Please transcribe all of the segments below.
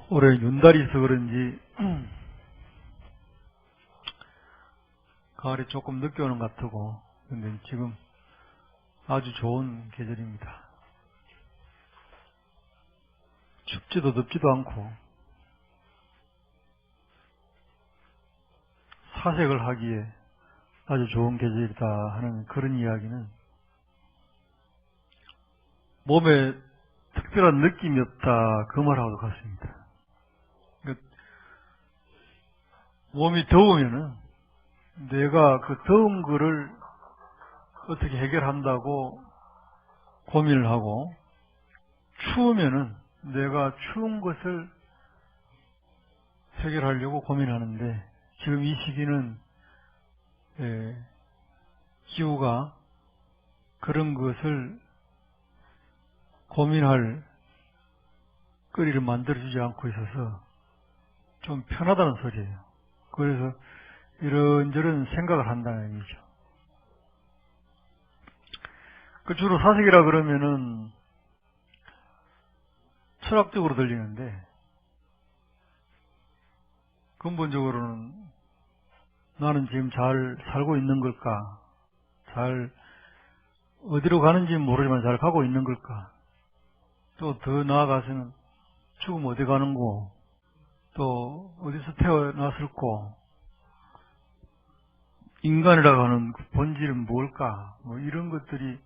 올해 윤달이 있어 그런지 가을이 조금 늦게 오는 것 같고, 근데 지금 아주 좋은 계절입니다. 춥지도 덥지도 않고 사색을 하기에 아주 좋은 계절이다 하는 그런 이야기는 몸에 특별한 느낌이 없다 그 말하고도 같습니다. 몸이 더우면은 내가 그 더운 거를 어떻게 해결한다고 고민을 하고, 추우면은 내가 추운 것을 해결하려고 고민하는데, 지금 이 시기는 기후가 그런 것을 고민할 거리를 만들어주지 않고 있어서 좀 편하다는 소리예요. 그래서 이런저런 생각을 한다는 얘기죠. 그 주로 사색이라 그러면은 철학적으로 들리는데, 근본적으로는 나는 지금 잘 살고 있는 걸까? 어디로 가는지는 모르지만 잘 가고 있는 걸까? 또 더 나아가서는 죽으면 어디 가는고? 또 어디서 태어났을꼬? 인간이라고 하는 그 본질은 뭘까? 뭐 이런 것들이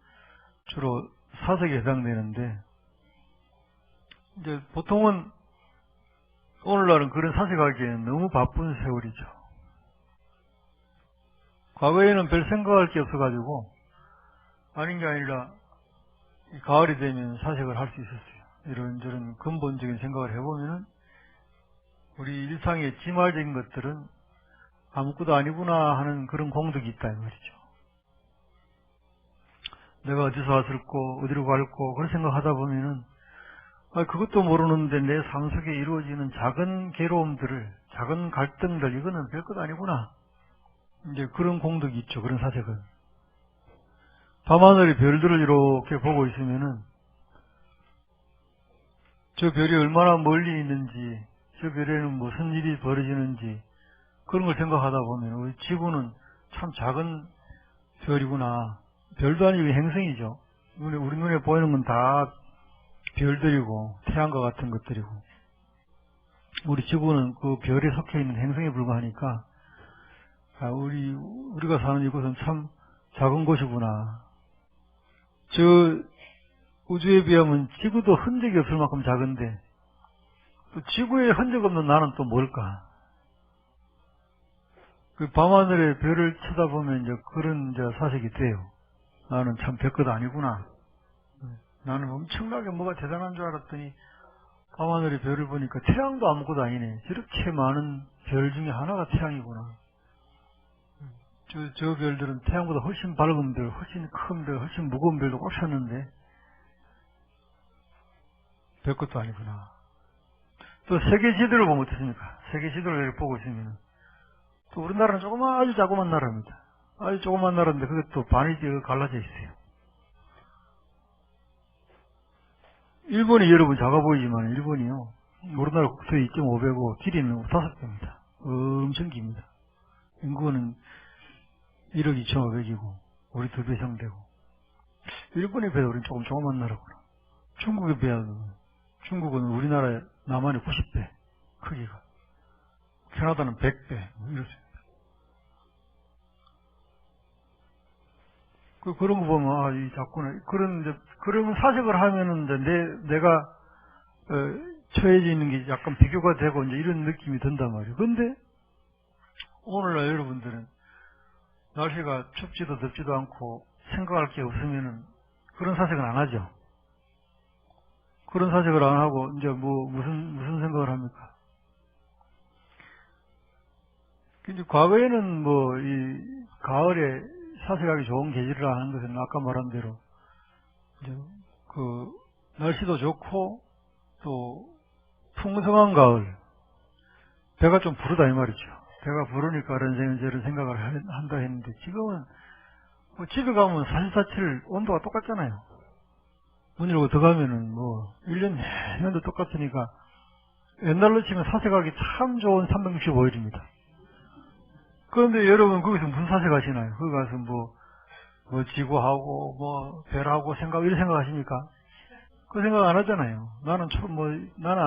주로 사색에 해당되는데, 이제 보통은 오늘날은 그런 사색하기에는 너무 바쁜 세월이죠. 과거에는 별 생각할 게 없어가지고 아닌 게 아니라 이 가을이 되면 사색을 할 수 있었어요. 이런저런 근본적인 생각을 해보면은 우리 일상의 지말적인 것들은 아무것도 아니구나 하는 그런 공덕이 있다 이 말이죠. 내가 어디서 왔을꼬, 어디로 갈꼬, 그런 생각하다 보면은 그것도 모르는데 내 삶 속에 이루어지는 작은 괴로움들을, 작은 갈등들, 이거는 별것 아니구나. 이제 그런 공덕이 있죠. 그런 사색은. 밤하늘의 별들을 이렇게 보고 있으면은 저 별이 얼마나 멀리 있는지, 저 별에는 무슨 일이 벌어지는지, 그런 걸 생각하다 보면 우리 지구는 참 작은 별이구나. 별도 아니고 행성이죠. 우리 눈에 보이는 건 다 별들이고 태양과 같은 것들이고, 우리 지구는 그 별에 속해 있는 행성에 불과하니까 우리가 사는 이곳은 참 작은 곳이구나. 저 우주에 비하면 지구도 흔적이 없을 만큼 작은데, 또 지구에 흔적 없는 나는 또 뭘까? 그 밤하늘의 별을 쳐다보면 이제 그런 이제 사색이 돼요. 나는 참 별것 아니구나. 나는 엄청나게 뭐가 대단한 줄 알았더니 밤하늘의 별을 보니까 태양도 아무것도 아니네. 저렇게 많은 별 중에 하나가 태양이구나. 저 별들은 태양보다 훨씬 밝은 별, 훨씬 큰 별, 훨씬 무거운 별도 꽉 찼는데 별것도 아니구나. 또 세계 지도를 보면 어떻습니까? 세계 지도를 이렇게 보고 있으면 또 우리나라는 아주 조그만 나라입니다. 아주 조그만 나라인데 그것도 반이 갈라져 있어요. 일본이 여러분 작아 보이지만 일본이요, 우리나라 국토의 2.5배고 길이는 5배입니다. 엄청 깁니다. 인구는 1억 2,500이고 우리 2배 이상 되고, 일본에 비해서 우리는 조금 조그만 나라구나. 중국에 비하면 중국은 우리나라의 남한의 90배 크기가, 캐나다는 100배 이렇습니다. 그런 거 보면 이 자꾸는 그런 사색을 하면은 이제 내가 처해져 있는 게 약간 비교가 되고 이제 이런 느낌이 든단 말이에요. 근데 오늘날 여러분들은 날씨가 춥지도 덥지도 않고 생각할 게 없으면은 그런 사색은 안 하죠. 그런 사색을 안 하고 이제 무슨 생각을 합니까? 근데 과거에는 이 가을에 사색하기 좋은 계절이라 하는 것은 아까 말한 대로 이제 날씨도 좋고 또 풍성한 가을, 배가 좀 부르다 이 말이죠. 배가 부르니까 이런 생각을 한다 했는데, 지금은 집에 가면 사시사철 온도가 똑같잖아요. 문 열고 들어가면은 1년 내년도 똑같으니까 옛날로 치면 사색하기 참 좋은 365일입니다. 그런데 여러분 거기서 무슨 사색하시나요? 거기 가서 뭐 지구하고 뭐 별하고 이런 생각하십니까? 그 생각 안 하잖아요. 나는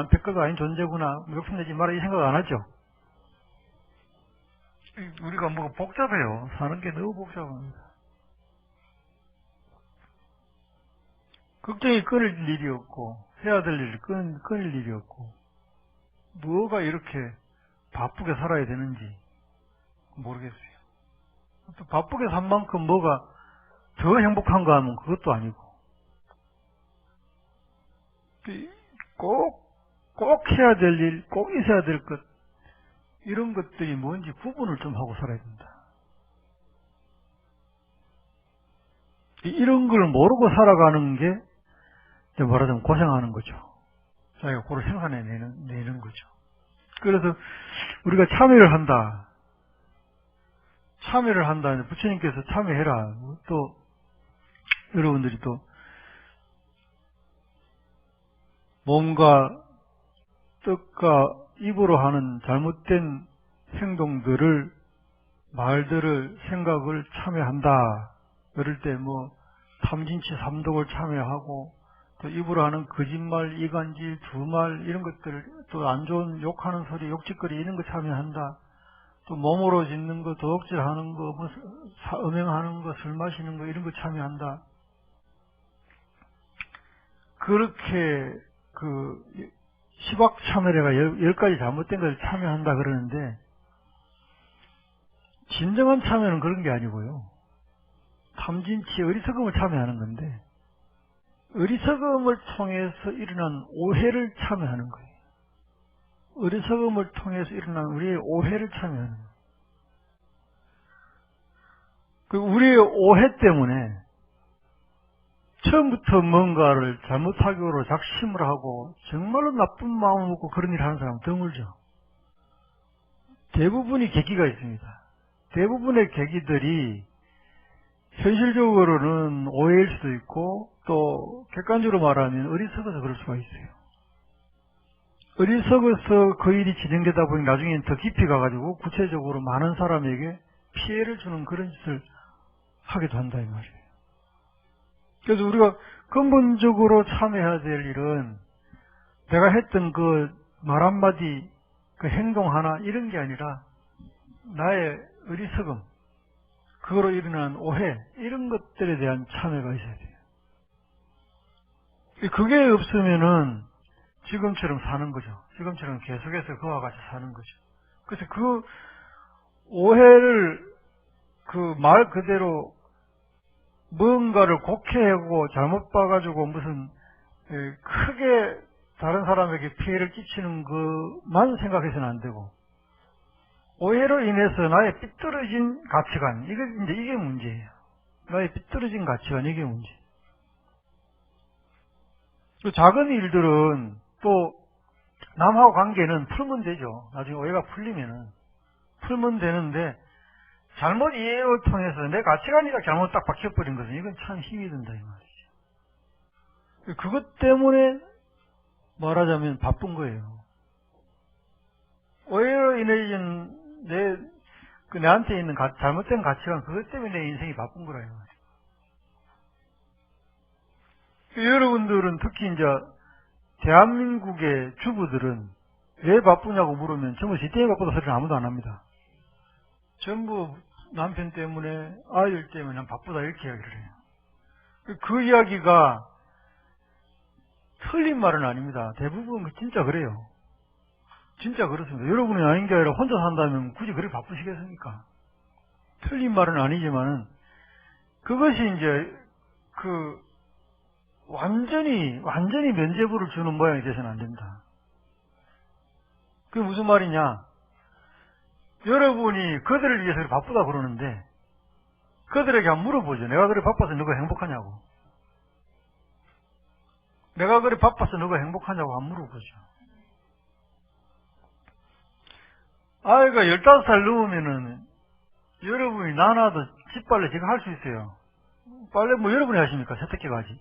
백과가 아닌 존재구나, 욕심내지 마라, 이 생각 안 하죠. 우리가 뭐가 복잡해요. 사는 게 너무 복잡합니다. 걱정이 끊을 일이 없고, 해야 될 일을 끊을 일이 없고, 뭐가 이렇게 바쁘게 살아야 되는지 모르겠어요. 또 바쁘게 산 만큼 뭐가 더 행복한가 하면 그것도 아니고, 꼭 해야 될 일, 꼭 있어야 될 것, 이런 것들이 뭔지 구분을 좀 하고 살아야 된다. 이런 걸 모르고 살아가는 게 말하자면 고생하는 거죠. 자기가 그걸 생산해내는 거죠. 그래서 우리가 참여를 한다. 부처님께서 참여해라. 또 여러분들이 또 몸과 뜻과 입으로 하는 잘못된 행동들을, 말들을, 생각을 참여한다. 그럴 때 탐진치 삼독을 참여하고, 또 입으로 하는 거짓말, 이간질, 두말, 이런 것들, 또 안 좋은 욕하는 소리, 욕짓거리 이런 거 참여한다. 또 몸으로 짓는 거, 도둑질하는 거, 음행하는 거, 술 마시는 거 이런 거 참여한다. 그렇게 시박참여래가 10가지 잘못된 걸 참여한다 그러는데, 진정한 참여는 그런 게 아니고요. 탐진치, 어리석음을 참여하는 건데, 어리석음을 통해서 일어난 오해를 참여하는 거예요. 어리석음을 통해서 일어난 우리의 오해를 참여하는 거예요. 우리의 오해 때문에 처음부터 뭔가를 잘못하기로 작심을 하고 정말로 나쁜 마음을 먹고 그런 일을 하는 사람은 드물죠. 대부분이 계기가 있습니다. 대부분의 계기들이 현실적으로는 오해일 수도 있고, 또 객관적으로 말하면 어리석어서 그럴 수가 있어요. 어리석어서 그 일이 진행되다 보니 나중에는 더 깊이 가가지고 구체적으로 많은 사람에게 피해를 주는 그런 짓을 하기도 한다 이 말이에요. 그래서 우리가 근본적으로 참여해야 될 일은 내가 했던 그 말 한마디, 그 행동 하나 이런 게 아니라 나의 어리석음, 그거로 일어난 오해, 이런 것들에 대한 참여가 있어야 돼요. 그게 없으면은 지금처럼 사는 거죠. 지금처럼 계속해서 그와 같이 사는 거죠. 그래서 그 오해를 그 말 그대로 뭔가를 곡해하고 잘못 봐가지고 무슨 크게 다른 사람에게 피해를 끼치는 것만 생각해서는 안 되고, 오해로 인해서 나의 삐뚤어진 가치관, 이게 문제예요. 나의 삐뚤어진 가치관, 이게 문제. 또 작은 일들은 또 남하고 관계는 풀면 되죠. 나중에 오해가 풀면 되는데, 잘못 이해를 통해서 내 가치관이가 잘못 딱 박혀버린 것은 이건 참 힘이 든다 이 말이죠. 그것 때문에 말하자면 바쁜 거예요. 오해로 인해진 내한테 있는 잘못된 가치관, 그것 때문에 내 인생이 바쁜 거라 이 말이에요. 여러분들은 특히 이제 대한민국의 주부들은 왜 바쁘냐고 물으면 전부 지 때문에 바쁘다 소리는 아무도 안 합니다. 전부 남편 때문에, 아이들 때문에 난 바쁘다 이렇게 이야기를 해요. 그 이야기가 틀린 말은 아닙니다. 대부분 진짜 그래요. 진짜 그렇습니다. 여러분이 아닌 게 아니라 혼자 산다면 굳이 그렇게 바쁘시겠습니까? 틀린 말은 아니지만은 그것이 이제 완전히 면죄부를 주는 모양이 돼서는 안 된다. 그게 무슨 말이냐? 여러분이 그들을 위해서 바쁘다 그러는데 그들에게 한번 물어보죠. 내가 그래 바빠서 너가 행복하냐고. 내가 그래 바빠서 너가 행복하냐고 한번 물어보죠. 아이가 15살 넘으면은 여러분이 나나도 집빨래 제가 할 수 있어요. 빨래 여러분이 하십니까? 세탁기가 하지.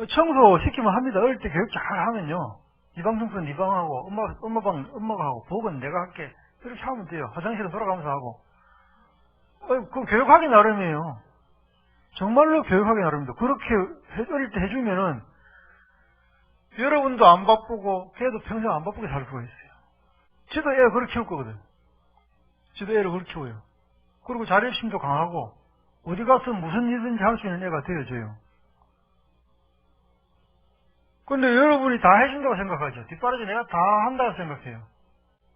청소 시키면 합니다. 어릴 때 교육 잘 하면요. 네 방 청소는 네 방하고, 엄마 방 엄마가 하고, 복은 내가 할게. 이렇게 하면 돼요. 화장실에 돌아가면서 하고. 그 교육하기 나름이에요. 정말로 교육하기 나름입니다. 그렇게 어릴 때 해주면은, 여러분도 안 바쁘고, 걔도 평생 안 바쁘게 살 수가 있어요. 지도 애가 그렇게 키울 거거든. 지도 애를 그렇게 키워요. 그리고 자립심도 강하고, 어디 가서 무슨 일든지 할 수 있는 애가 되어줘요. 근데 여러분이 다 해준다고 생각하죠. 뒷바라지 내가 다 한다고 생각해요.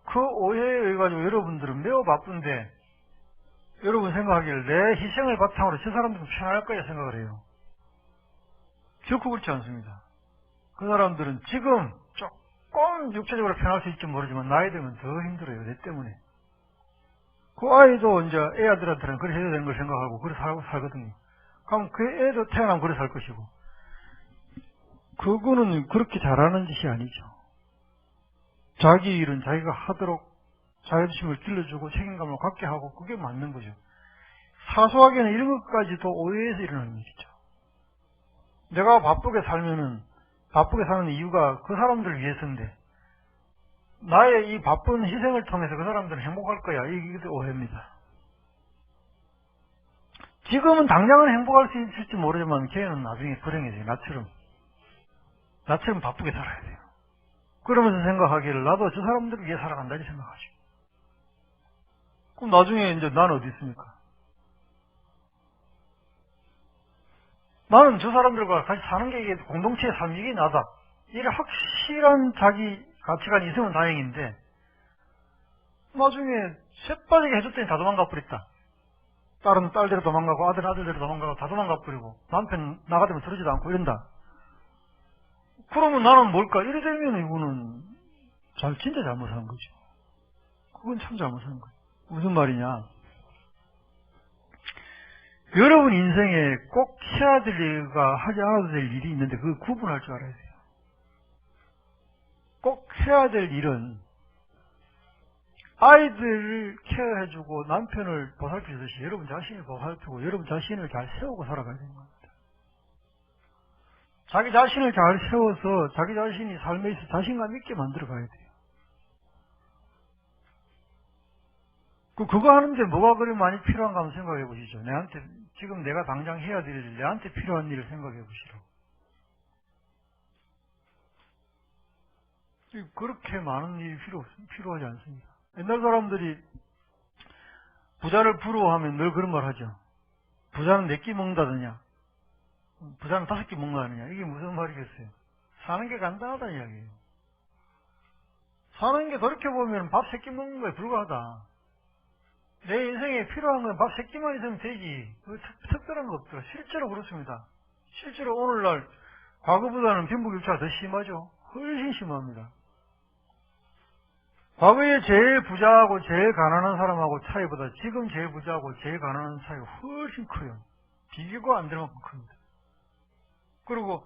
그 오해에 의해 가지고 여러분들은 매우 바쁜데, 여러분 생각하기를 내 희생을 바탕으로 저 사람들은 편할 거야 생각을 해요. 결코 그렇지 않습니다. 그 사람들은 지금 조금 육체적으로 편할 수 있을지 모르지만 나이 들면 더 힘들어요. 내 때문에. 그 아이도 이제 애아들한테는 그래 해야 되는 걸 생각하고 그래 살거든요. 그럼 그 애도 태어나면 그래 살 것이고. 그거는 그렇게 잘하는 짓이 아니죠. 자기 일은 자기가 하도록 자존심을 길러주고 책임감을 갖게 하고 그게 맞는 거죠. 사소하게는 이런 것까지도 오해해서 일어나는 일이죠. 내가 바쁘게 살면은 바쁘게 사는 이유가 그 사람들을 위해서인데 나의 이 바쁜 희생을 통해서 그 사람들은 행복할 거야. 이게 오해입니다. 지금은 당장은 행복할 수 있을지 모르지만 걔는 나중에 불행해져요. 나처럼 바쁘게 살아야 돼요. 그러면서 생각하기를 나도 저 사람들을 위해 살아간다 이 생각하죠. 그럼 나중에 이제 나는 어디 있습니까? 나는 저 사람들과 같이 사는 게 이게 공동체의 삶이 이게 나다. 이게 확실한 자기 가치관이 있으면 다행인데 나중에 쇠빠지게 해줬더니 다 도망가 버렸다. 딸은 딸대로 도망가고 아들은 아들대로 도망가고 다 도망가 버리고 남편 나가되면 들어지도 않고 이런다. 그러면 나는 뭘까? 이래 되면 이거는 진짜 잘못한 거죠. 그건 참 잘못한 거예요. 무슨 말이냐? 여러분 인생에 꼭 해야 될 일과 하지 않아도 될 일이 있는데 그걸 구분할 줄 알아야 돼요. 꼭 해야 될 일은 아이들을 케어해주고 남편을 보살피듯이 여러분 자신을 보살피고 여러분 자신을 잘 세우고 살아가야 되는 겁니다. 자기 자신을 잘 세워서 자기 자신이 삶에 있어 자신감 있게 만들어 가야 돼요. 그거 하는데 뭐가 그리 많이 필요한가 한번 생각해 보시죠. 지금 내가 당장 해야 될 일, 내한테 필요한 일을 생각해 보시라고. 그렇게 많은 일이 필요하지 않습니다. 옛날 사람들이 부자를 부러워하면 늘 그런 말 하죠. 부자는 4끼 먹는다더냐. 부자는 5끼 먹는다느냐. 이게 무슨 말이겠어요? 사는 게 간단하다는 이야기예요. 사는 게 돌이켜보면 밥 3끼 먹는 거에 불과하다. 내 인생에 필요한 건 밥 3끼만 있으면 되지. 특별한 거 없더라. 실제로 그렇습니다. 실제로 오늘날 과거보다는 빈부격차가 더 심하죠. 훨씬 심합니다. 과거에 제일 부자하고 제일 가난한 사람하고 차이보다 지금 제일 부자하고 제일 가난한 차이가 훨씬 커요. 비교가 안 될 만큼 큽니다. 그리고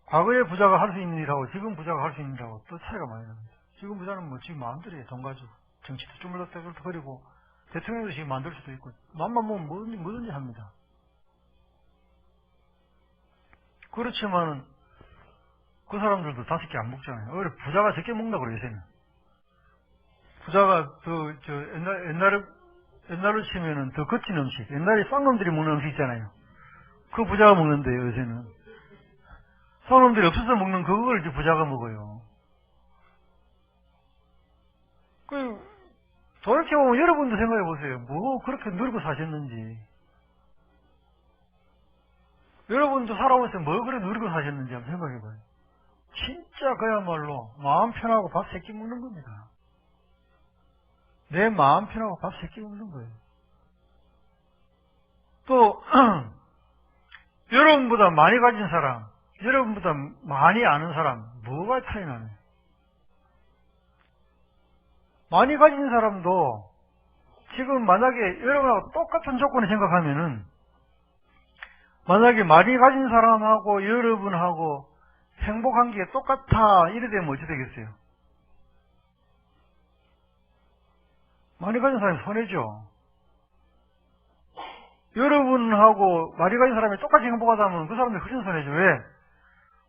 과거에 부자가 할 수 있는 일하고 지금 부자가 할 수 있는 일하고 또 차이가 많이 납니다. 지금 부자는 뭐 지금 마음대로 해. 돈 가지고 정치도 주물럭거리고 대통령도 지금 만들 수도 있고 맘만 먹으면 뭐든지 합니다. 그렇지만 그 사람들도 5끼 안 먹잖아요. 오히려 부자가 적게 먹는다고 그래요, 요새는. 부자가 옛날로 치면은 더 거친 음식, 옛날에 쌍놈들이 먹는 음식 있잖아요. 그 부자가 먹는데요, 요새는. 쌍놈들이 없어서 먹는 그걸 이제 부자가 먹어요. 돌이켜보면 여러분도 생각해 보세요. 뭐 그렇게 누리고 사셨는지. 여러분도 살아오면서 뭐 그렇게 누리고 사셨는지 한번 생각해 봐요. 진짜 그야말로 마음 편하고 밥 3끼 먹는 겁니다. 내 마음 편하고 밥 3끼 먹는 거예요. 또 여러분보다 많이 가진 사람, 여러분보다 많이 아는 사람 뭐가 차이 나요? 많이 가진 사람도 지금 만약에 여러분하고 똑같은 조건을 생각하면은 만약에 많이 가진 사람하고 여러분하고 행복한 게 똑같아 이래 되면 어찌 되겠어요? 많이 가진 사람이 손해죠. 여러분하고 많이 가진 사람이 똑같이 행복하다면 그 사람들이 훨씬 손해죠. 왜?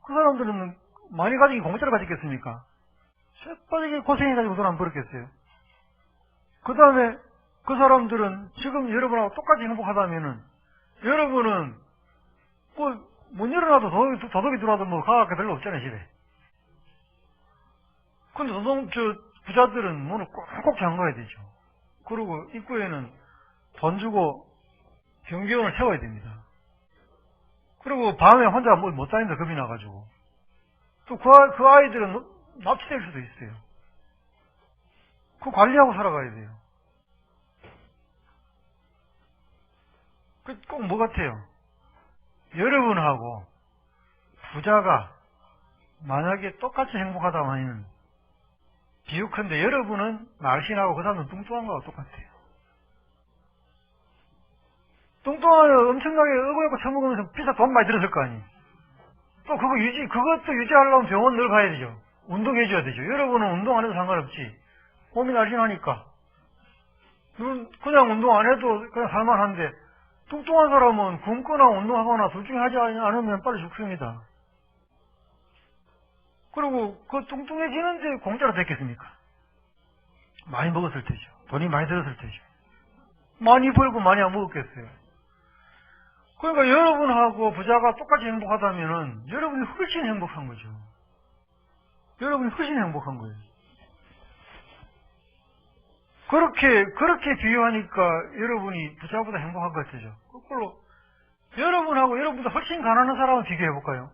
그 사람들은 많이 가지기 공짜로 가졌겠습니까? 쇠빠지게 고생해가지고 돈 안 벌었겠어요. 그 다음에 그 사람들은 지금 여러분하고 똑같이 행복하다면은 여러분은 뭐 문 열어놔도 도둑이 들어와도 뭐 가갈 게 별로 없잖아요, 집에. 근데 부자들은 문을 꼭 잠가야 되죠. 그리고 입구에는 돈 주고 경비원을 세워야 됩니다. 그리고 밤에 혼자 못 다닌다 겁이 나가지고. 또 그 아이들은 납치될 수도 있어요. 그거 관리하고 살아가야 돼요. 꼭 뭐 같아요? 여러분하고 부자가 만약에 똑같이 행복하다면 비유컨대 여러분은 날씬하고 그 사람은 뚱뚱한 거하고 똑같아요. 뚱뚱하면 엄청나게 어고여고 처먹으면서 비싸 돈 많이 들었을 거 아니에요. 또 그것도 유지하려면 병원 늘 가야 되죠. 운동해줘야 되죠. 여러분은 운동 안 해도 상관없지. 몸이 날씬하니까. 그냥 운동 안 해도 그냥 살만한데, 뚱뚱한 사람은 굶거나 운동하거나 둘 중에 하지 않으면 빨리 죽습니다. 그리고 그 뚱뚱해지는데 공짜로 됐겠습니까? 많이 먹었을 테죠. 돈이 많이 들었을 테죠. 많이 벌고 많이 안 먹었겠어요. 그러니까 여러분하고 부자가 똑같이 행복하다면은 여러분이 훨씬 행복한 거죠. 여러분이 훨씬 행복한 거예요. 그렇게 비유하니까 여러분이 부자보다 행복한 것 같죠. 거꾸로 여러분하고 여러분보다 훨씬 가난한 사람을 비교해볼까요?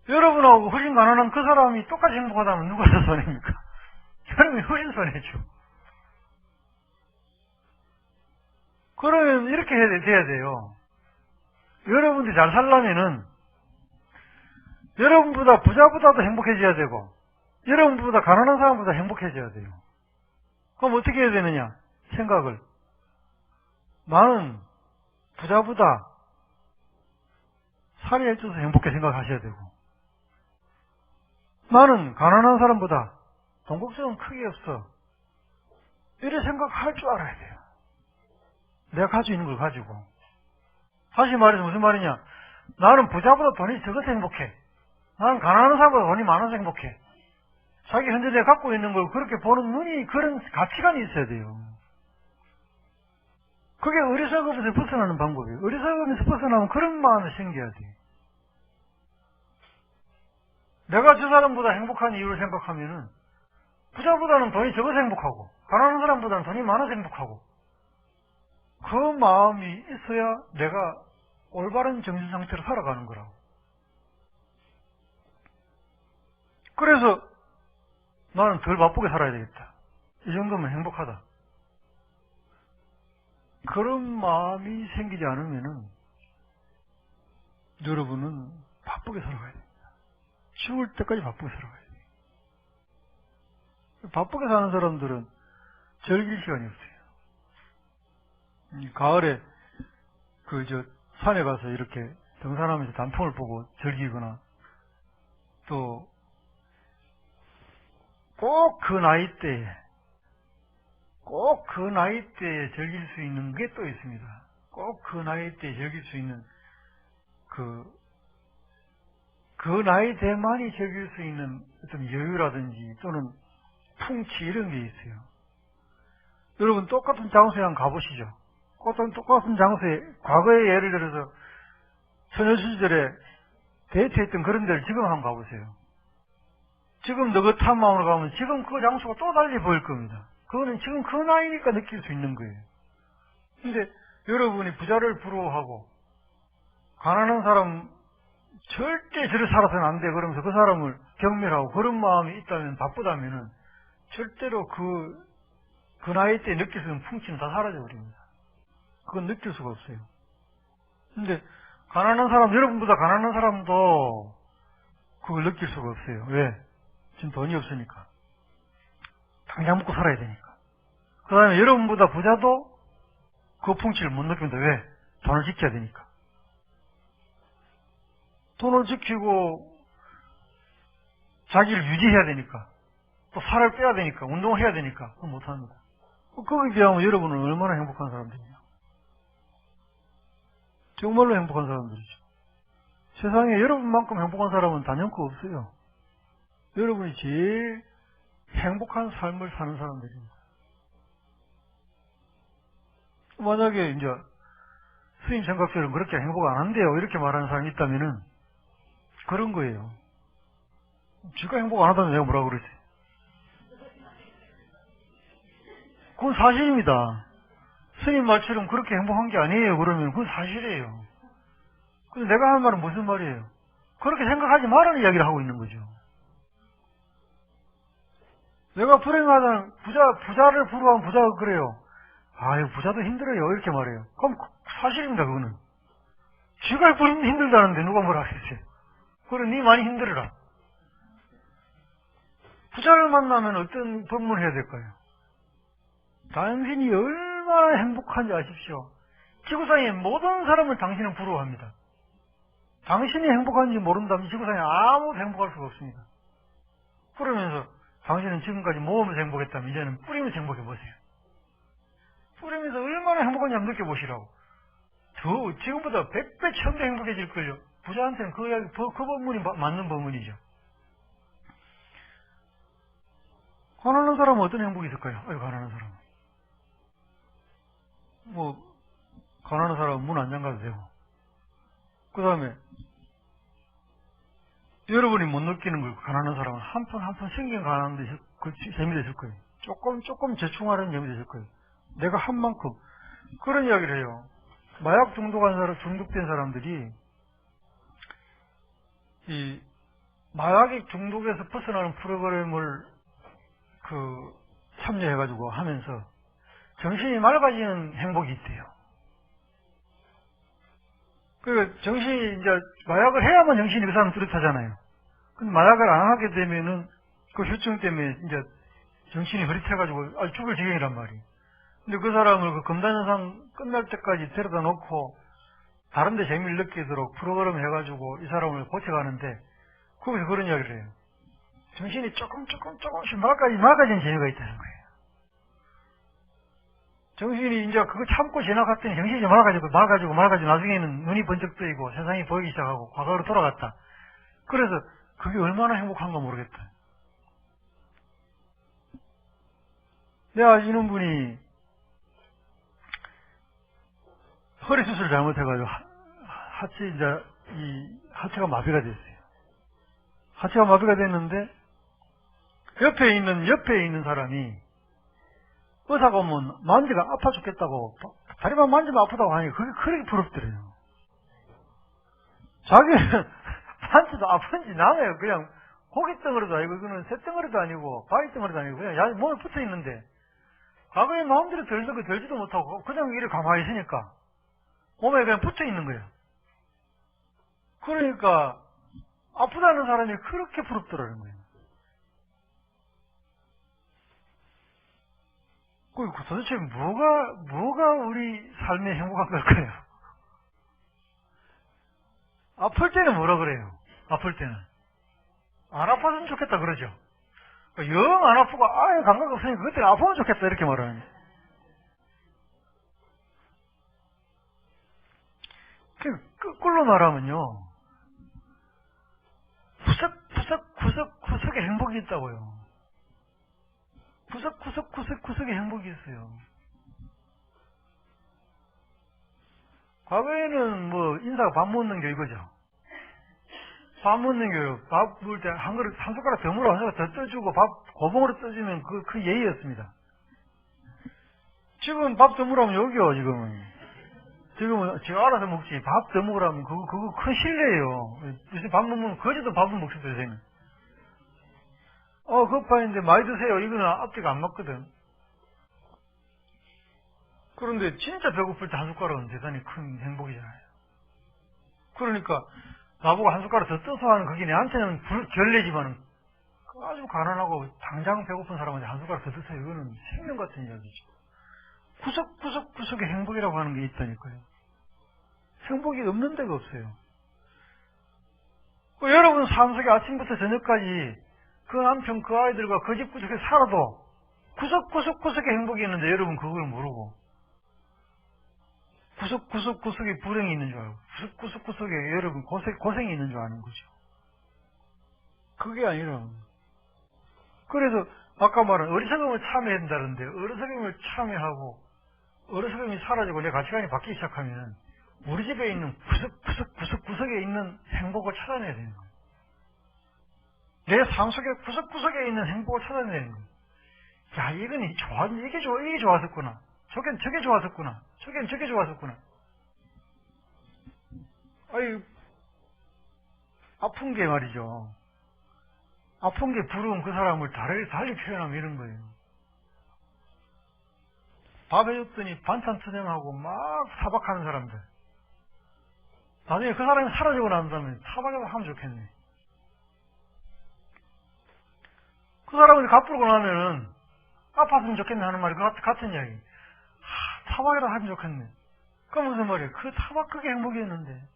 여러분하고 훨씬 가난한 그 사람이 똑같이 행복하다면 누가 더 손해입니까? 여러분이 훨씬 손해죠. 그러면 이렇게 돼야 돼요. 여러분들이 잘 살려면은 여러분보다 부자보다도 행복해져야 되고 여러분보다 가난한 사람보다 행복해져야 돼요. 그럼 어떻게 해야 되느냐? 생각을. 나는 부자보다 살이 해줘서 행복해 생각하셔야 되고 나는 가난한 사람보다 돈 걱정은 크게 없어. 이래 생각할 줄 알아야 돼요. 내가 가지고 있는 걸 가지고. 다시 말해서 무슨 말이냐? 나는 부자보다 돈이 적어서 행복해. 나는 가난한 사람보다 돈이 많아서 행복해. 자기 현재 내가 갖고 있는 걸 그렇게 보는 눈이, 그런 가치관이 있어야 돼요. 그게 어리석음에서 벗어나는 방법이에요. 어리석음에서 벗어나면 그런 마음이 생겨야 돼요. 내가 저 사람보다 행복한 이유를 생각하면은 부자보다는 돈이 적어서 행복하고 가난한 사람보다는 돈이 많아서 행복하고 그 마음이 있어야 내가 올바른 정신 상태로 살아가는 거라고. 그래서 나는 덜 바쁘게 살아야 되겠다. 이 정도면 행복하다. 그런 마음이 생기지 않으면은 여러분은 바쁘게 살아가야 됩니다. 죽을 때까지 바쁘게 살아가야 돼요. 바쁘게 사는 사람들은 즐길 시간이 없어요. 가을에 산에 가서 이렇게 등산하면서 단풍을 보고 즐기거나 또 꼭 그 나이대에 즐길 수 있는 게 또 있습니다. 꼭 그 나이대에 즐길 수 있는 그 나이대만이 즐길 수 있는 어떤 여유라든지 또는 풍치 이런 게 있어요. 여러분 똑같은 장소에 한번 가보시죠. 똑같은 장소에 과거에 예를 들어서 처녀 시절에 데이트했던 그런 데를 지금 한번 가보세요. 지금 느긋한 마음으로 가면 지금 그 장소가 또 달리 보일 겁니다. 그거는 지금 그 나이니까 느낄 수 있는 거예요. 근데 여러분이 부자를 부러워하고 가난한 사람 절대 저를 살아서는 안 돼 그러면서 그 사람을 경멸하고 그런 마음이 있다면 바쁘다면은 절대로 그 나이 때 느낄 수 있는 풍치는 다 사라져 버립니다. 그건 느낄 수가 없어요. 근데 가난한 사람, 여러분보다 가난한 사람도 그걸 느낄 수가 없어요. 왜? 지금 돈이 없으니까. 당장 먹고 살아야 되니까. 그 다음에 여러분보다 부자도 그 풍치를 못 느낍니다. 왜? 돈을 지켜야 되니까. 돈을 지키고 자기를 유지해야 되니까. 또 살을 빼야 되니까. 운동을 해야 되니까. 그건 못합니다. 거기에 비하면 여러분은 얼마나 행복한 사람들이냐. 정말로 행복한 사람들이죠. 세상에 여러분만큼 행복한 사람은 단연코 없어요. 여러분이 제일 행복한 삶을 사는 사람들입니다. 만약에 이제 스님 생각처럼 그렇게 행복 안 한대요 이렇게 말하는 사람이 있다면은 그런 거예요. 지가 행복 안 하다면 내가 뭐라고 그러지? 그건 사실입니다. 스님 말처럼 그렇게 행복한 게 아니에요 그러면 그건 사실이에요. 근데 내가 하는 말은 무슨 말이에요? 그렇게 생각하지 말라는 이야기를 하고 있는 거죠. 내가 불행하다는 부자를 부러워하면 부자가 그래요. 아유 부자도 힘들어요 이렇게 말해요. 그럼 사실입니다 그거는. 지가 힘들다는데 누가 뭐라 하겠어요. 그래 니 많이 힘들어라. 부자를 만나면 어떤 법문을 해야 될까요? 당신이 얼마나 행복한지 아십시오. 지구상의 모든 사람을 당신은 부러워합니다. 당신이 행복한지 모른다면 지구상에 아무도 행복할 수가 없습니다. 그러면서 당신은 지금까지 모으면서 행복했다면 이제는 뿌리면서 행복해보세요. 뿌리면서 얼마나 행복한지 한번 느껴보시라고. 지금보다 100배, 1000배 행복해질걸요. 부자한테는 그 법문이 맞는 법문이죠. 가난한 사람은 어떤 행복이 있을까요? 가난한 사람은. 가난한 사람은 문 안 잠가도 되고. 그 다음에, 여러분이 못 느끼는 걸 가난한 사람은 한 푼 한 푼 신경 가는데 재미가 있을 거예요. 조금 저충하는 재미가 있을 거예요. 내가 한 만큼. 그런 이야기를 해요. 마약 중독된 사람들이, 이, 마약 중독에서 벗어나는 프로그램을 참여해가지고 하면서 정신이 맑아지는 행복이 있대요. 정신이 이제 마약을 해야만 정신이 그 사람 뚜렷하잖아요. 근데 마약을 안 하게 되면은 그 휴증 때문에 이제 정신이 흐릿해가지고 아주 죽을 지경이란 말이에요. 근데 그 사람을 그 검단현상 끝날 때까지 데려다 놓고 다른 데 재미를 느끼도록 프로그램 해가지고 이 사람을 고쳐가는데 거기서 그런 이야기를 해요. 정신이 조금씩 맑아진 재미가 있다는 거예요. 정신이 이제 그거 참고 지나갔더니 정신이 맑아지고 나중에는 눈이 번쩍 뜨이고 세상이 보이기 시작하고 과거로 돌아갔다. 그래서 그게 얼마나 행복한가 모르겠다. 내가 아시는 분이 허리 수술 잘못해가지고 하체가 마비가 됐어요. 하체가 마비가 됐는데 옆에 있는 사람이 의사가 오면 만지가 아파 죽겠다고 다리만 만지면 아프다고 하니 그게 그렇게 부럽더래요. 자기는 만지도 아픈지 남아요. 그냥 고깃덩어리도 아니고 이거는 쇳덩어리도 아니고 바위덩어리도 아니고 그냥 몸에 붙어 있는데 과거에 마음대로 들지도 못하고 그냥 이렇게 가만히 있으니까 몸에 그냥 붙어 있는 거예요. 그러니까 아프다는 사람이 그렇게 부럽더라는 거예요. 도대체 뭐가 우리 삶에 행복한 걸까요? 아플 때는 뭐라 그래요? 아플 때는 안 아팠으면 좋겠다 그러죠. 영 안 아프고 아예 감각 없으니까 그때 아프면 좋겠다 이렇게 말하는. 거꾸로 말하면요, 구석구석에 행복이 있다고요. 구석구석에 행복이 있어요. 과거에는 인사가 밥 먹는 게 이거죠. 밥 먹는 게 밥 먹을 때 한 숟가락 더 물어, 한 숟가락 더 떠주고 밥 고봉으로 떠주면 그 예의였습니다. 지금 밥 더 물으면 여기요, 지금은 제가 알아서 먹지. 밥 더 먹으라면 그거 큰 실례예요. 무슨 밥 먹으면 거제도 밥을 먹습니다, 선생님. 급한데 많이 드세요. 이거는 앞뒤가 안 맞거든. 그런데 진짜 배고플 때 한 숟가락은 대단히 큰 행복이잖아요. 그러니까 나보고 한 숟가락 더 떠서 하는 그게 내한테는 결례지만은 아주 가난하고 당장 배고픈 사람한테 한 숟가락 더 드세요. 이거는 생명 같은 이야기죠. 구석구석에 행복이라고 하는 게 있다니까요. 행복이 없는 데가 없어요. 여러분 삶 속에 아침부터 저녁까지 그 남편 그 아이들과 그 집 구석에 살아도 구석구석에 행복이 있는데 여러분 그걸 모르고 구석구석에 불행이 있는 줄 알고, 구석구석에 여러분 고생이 있는 줄 아는 거죠. 그게 아니라, 그래서 아까 말한 어리석음을 참여해야 된다는데, 어리석음을 참여하고 어리석음이 사라지고 내 가치관이 바뀌기 시작하면 우리 집에 있는 구석구석에 있는 행복을 찾아내야 되는 거예요. 내 삶 속에 구석구석에 있는 행복을 찾아내야 되는 거예요. 야, 이게 좋았었구나. 저게 좋았었구나. 저게 좋았었구나. 아이, 아픈 게 말이죠. 아픈 게 부러운 그 사람을 달리 표현하면 이런 거예요. 밥 해줬더니 반찬 투정하고 막 타박하는 사람들. 나중에 그 사람이 사라지고 난 다음에 타박이라도 하면 좋겠네. 그 사람이 갚으고 나면은 아팠으면 좋겠네 하는 말이 같은 이야기. 타박이라도 하면 좋겠네. 그럼 무슨 말이에요? 그 타박 그게 행복이었는데.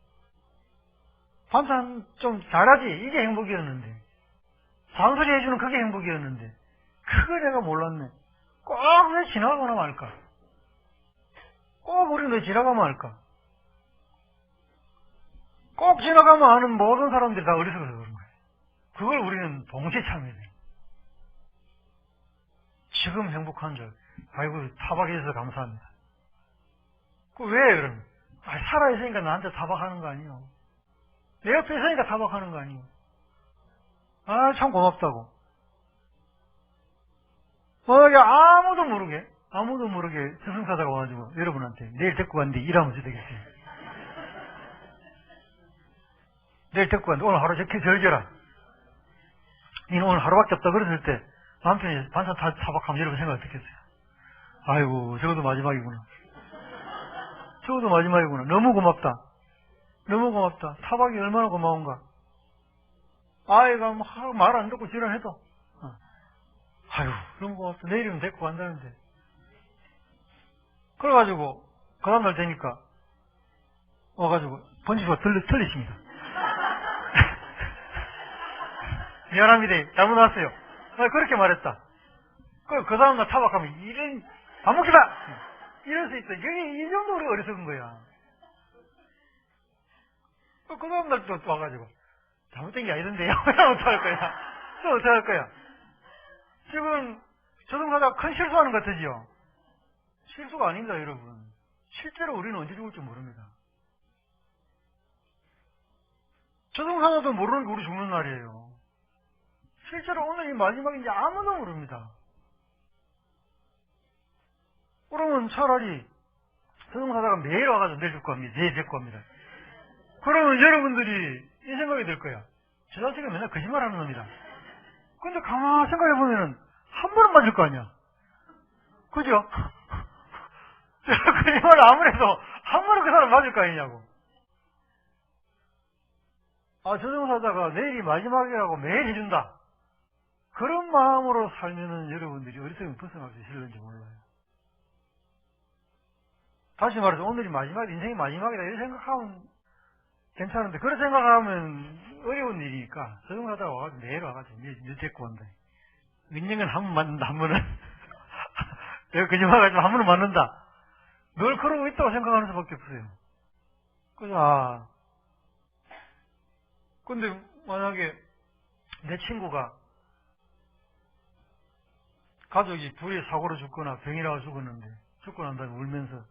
반찬 좀 잘하지? 이게 행복이었는데. 잔소리 해주는 그게 행복이었는데. 그걸 내가 몰랐네. 꼭 왜 지나가거나 말까? 꼭 우리는 왜 지나가면 할까? 꼭 지나가면 하는 모든 사람들이 다 어리석어서 그런 거예요. 그걸 우리는 동시에 참여해야 돼요. 지금 행복한 줄, 아이고, 타박해주셔서 감사합니다. 왜 그러면? 살아있으니까 나한테 타박하는 거 아니에요. 내 옆에 있으니까 타박하는 거 아니에요. 참 고맙다고. 아무도 모르게 스승사자가 와가지고 여러분한테 내일 데리고 갔는데 일하면 저 되겠어요. 내일 데리고 갔는데 오늘 하루 저렇게 절져라. 니는 오늘 하루밖에 없다 그랬을 때 남편이 반찬 타박하면 여러분 생각 어떻겠어요? 아이고, 적어도 마지막이구나. 너무 고맙다. 타박이 얼마나 고마운가. 아이가 말 안 듣고 지랄해도. 아유, 너무 고맙다. 내일이면 데리고 간다는데. 그래가지고, 그 다음날 되니까, 와가지고, 번지수가 틀리십니다. 미안합니다. 잘못 왔어요. 그렇게 말했다. 그 다음날 타박하면, 밥 먹기다! 이럴 수 있어. 이 정도 우리가 어리석은 거야. 그 다음날 또 와가지고, 잘못된 게 아니던데요? 어떡할 거야? 지금, 조동사자가 큰 실수하는 것 같으지요? 실수가 아닙니다, 여러분. 실제로 우리는 언제 죽을지 모릅니다. 조동사자도 모르는 게 우리 죽는 날이에요. 실제로 오늘이 마지막인지 아무도 모릅니다. 그러면 차라리 조동사자가 매일 와가지고 내일 죽고 합니다. 내일 데리고 합니다. 그러면 여러분들이 이 생각이 들 거야. 저 자식은 맨날 거짓말 하는 놈이다. 근데 가만히 생각해보면은 한 번은 맞을 거 아니야. 그죠? 거짓말을 아무래도 한 번은 그 사람 맞을 거 아니냐고. 조정사자가 내일이 마지막이라고 매일 해준다. 그런 마음으로 살면은 여러분들이 어리석으면 벗어날 수 있을는지 몰라요. 다시 말해서 오늘이 인생이 마지막이다 이렇게 생각하면 괜찮은데, 그런 생각하면 어려운 일이니까, 조정사자가 와가지고 매일 와가지고 일 데리고 온다. 인생은 한 번 맞는다, 한 번은. 내가 거짓말 가지고 한 번은 맞는다. 늘 그러고 있다고 생각하는 수밖에 없어요. 그죠? 근데 만약에 내 친구가 가족이 불의의 사고로 죽거나 병이 나서 죽었는데, 죽고 난 다음에 울면서,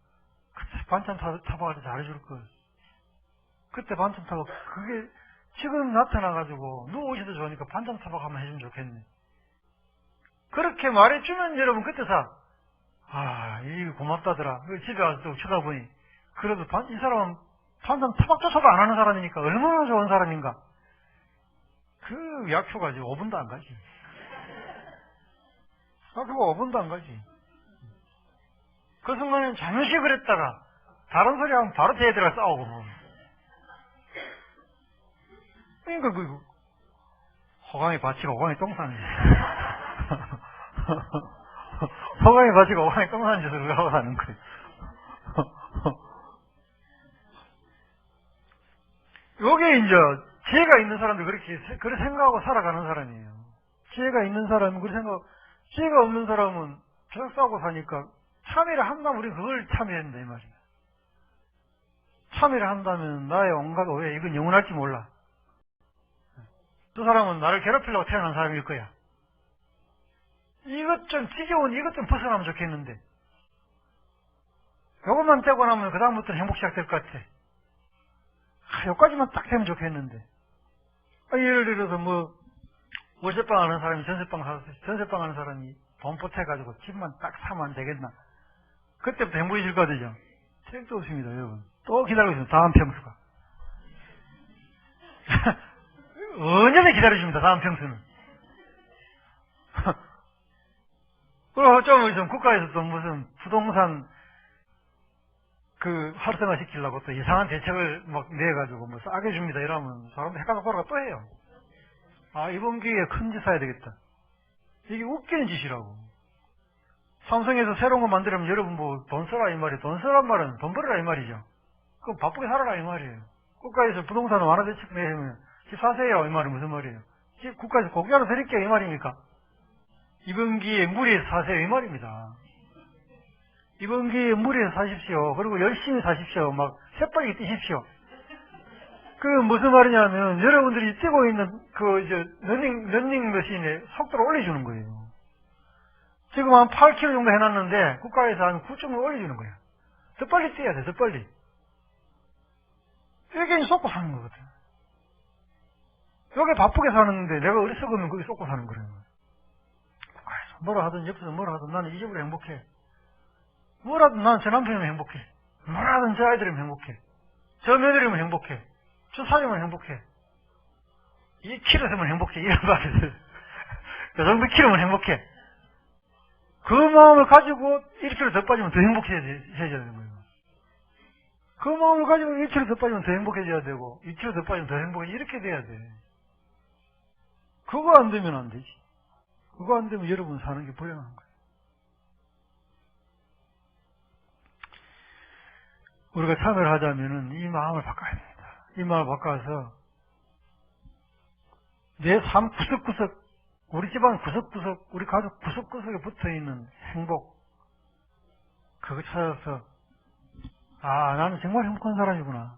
그때 반찬 타박할 때 잘해줄 걸. 그때 반찬 타박, 그게 지금 나타나가지고, 누워오셔도 좋으니까 반찬 타박 한번 해주면 좋겠네. 그렇게 말해주면 여러분 그때서, 이거 고맙다더라. 집에 와서 또 쳐다보니, 그래도 이 사람은 반찬 타박조차도 안 하는 사람이니까 얼마나 좋은 사람인가. 그 약효가 지금 5분도 안 가지. 약효가 5분도 안 가지. 그 순간엔 잠시 그랬다가, 다른 소리 하면 바로 대에 들어가 싸우고 뭐. 그러니까 호강이 바치고 호강이 똥 싸는 호강이 바치고 호강이 똥 싸는 짓을 하고 사는 거예요. 요게 이제 지혜가 있는 사람들 그렇게 생각하고 살아가는 사람이에요. 지혜가 있는 사람은 그렇게 생각, 지혜가 없는 사람은 계속 싸우고 사니까 참여를 한다면 우리 그걸 참여해야 된다 이 말이에요. 참여를 한다면 나의 온갖 오해, 이건 영원할지 몰라. 저 사람은 나를 괴롭히려고 태어난 사람일 거야. 이것 좀 지겨운, 이것 좀 벗어나면 좋겠는데, 요것만 떼고 나면 그다음부터는 행복 시작될 것 같아. 요까지만 딱 되면 좋겠는데. 예를 들어서 월세방 하는 사람이 전세방 하는 사람이 돈 보태가지고 집만 딱 사면 안 되겠나. 그때부터 행복해질 거거든요. 책도 없습니다, 여러분. 또 기다리고 있습니다, 다음 평수가. 언제나 기다려줍니다, 다음 평수는. 그리고 어쩌면 좀 국가에서 또 무슨 부동산 활성화 시키려고 또 이상한 대책을 막 내가지고 싸게 줍니다 이러면 사람들 헷갈려 보라고 또 해요. 이번 기회에 큰 짓 사야 되겠다. 이게 웃기는 짓이라고. 삼성에서 새로운 거 만들면 여러분 돈 써라 이 말이에요. 돈 쓰란 말은 돈 벌어라 이 말이죠. 그럼 바쁘게 살아라 이 말이에요. 국가에서 부동산 완화 대책 내면 집 사세요 이 말이 무슨 말이에요. 집 국가에서 공짜로 드릴게요 이 말입니까? 이번 기회에 무리해서 사세요 이 말입니다. 이번 기회에 무리해서 사십시오. 그리고 열심히 사십시오. 막 새빨리 뛰십시오. 무슨 말이냐면 여러분들이 뛰고 있는 러닝머신의 속도를 올려주는 거예요. 지금 한 8km 정도 해놨는데 국가에서 한 9.5 올려주는 거야. 더 빨리 뛰어야 돼, 더 빨리. 이게 쏟고 사는 거거든. 여기 바쁘게 사는데 내가 어리석으면 거기 쏟고 사는 거예요. 뭐라 하든 옆에서 뭐라 하든 나는 이 집으로 행복해. 뭐라도 난 제 남편이면 행복해. 뭐라든 제 아이들이면 행복해. 저 며느리면 행복해. 저 사람이면 행복해. 2kg 되면 행복해. 이런 말을. 그 정도 키로면 행복해. 그 마음을 가지고 1kg 더 빠지면 더 행복해져야 되는 거예요. 그 마음을 가지고 1kg 더 빠지면 더 행복해져야 되고 2kg 더 빠지면 더 행복해. 이렇게 돼야 돼. 그거 안 되면 안 되지. 그거 안 되면 여러분 사는 게 불행한 거예요. 우리가 참여를 하자면은 이 마음을 바꿔야 됩니다. 이 마음을 바꿔서 내 삶 구석구석, 우리 집안 구석구석, 우리 가족 구석구석에 붙어있는 행복, 그거 찾아서 나는 정말 행복한 사람이구나.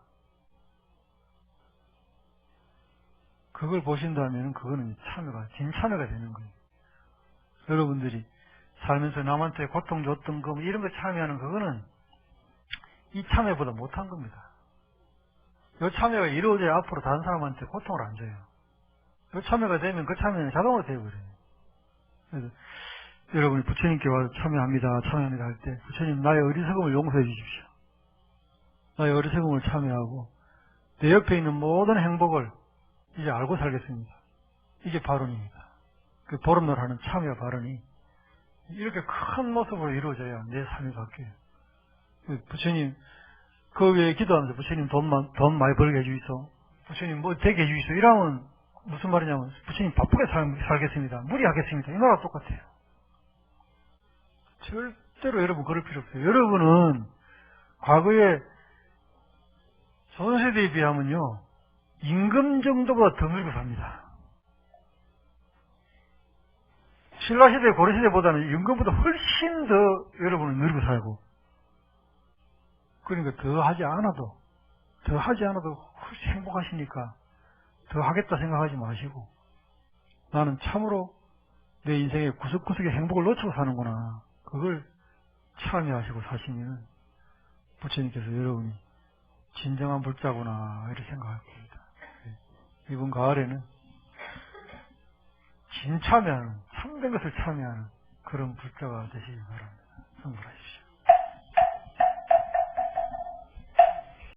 그걸 보신다면 그거는 진참여가 되는 거예요. 여러분들이 살면서 남한테 고통 줬던 거 이런 거 참여하는 그거는 이 참여보다 못한 겁니다. 이 참여가 이루어져야 앞으로 다른 사람한테 고통을 안 줘요. 이 참여가 되면 그 참여는 자동으로 되어버려요. 그래서 여러분이 부처님께 와서 참여합니다 할 때 부처님 나의 어리석음을 용서해 주십시오. 나의 어리석음을 참여하고 내 옆에 있는 모든 행복을 이제 알고 살겠습니다. 이게 발언입니다. 그 보름날 하는 참여 발언이 이렇게 큰 모습으로 이루어져야 내 삶이 바뀌어요. 부처님 그 외에 기도하면서 부처님 돈 많이 벌게 해주이소. 부처님 되게 해주이소. 이러면 무슨 말이냐면 부처님 바쁘게 살겠습니다. 무리하겠습니다. 이 말과 똑같아요. 절대로 여러분 그럴 필요 없어요. 여러분은 과거에 조선시대에 비하면요 임금 정도보다 더 늙어 삽니다. 신라시대 고려시대보다는 임금보다 훨씬 더 여러분은 늙어 살고, 그러니까 더 하지 않아도 훨씬 행복하시니까 더 하겠다 생각하지 마시고 나는 참으로 내 인생의 구석구석에 행복을 놓치고 사는구나. 그걸 참여하시고 사시면 부처님께서 여러분이 진정한 불자구나 이렇게 생각할 겁니다. 이번 가을에는 진참여하는 참된 것을 참여하는 그런 불자가 되시기 바랍니다. 성불하십시오.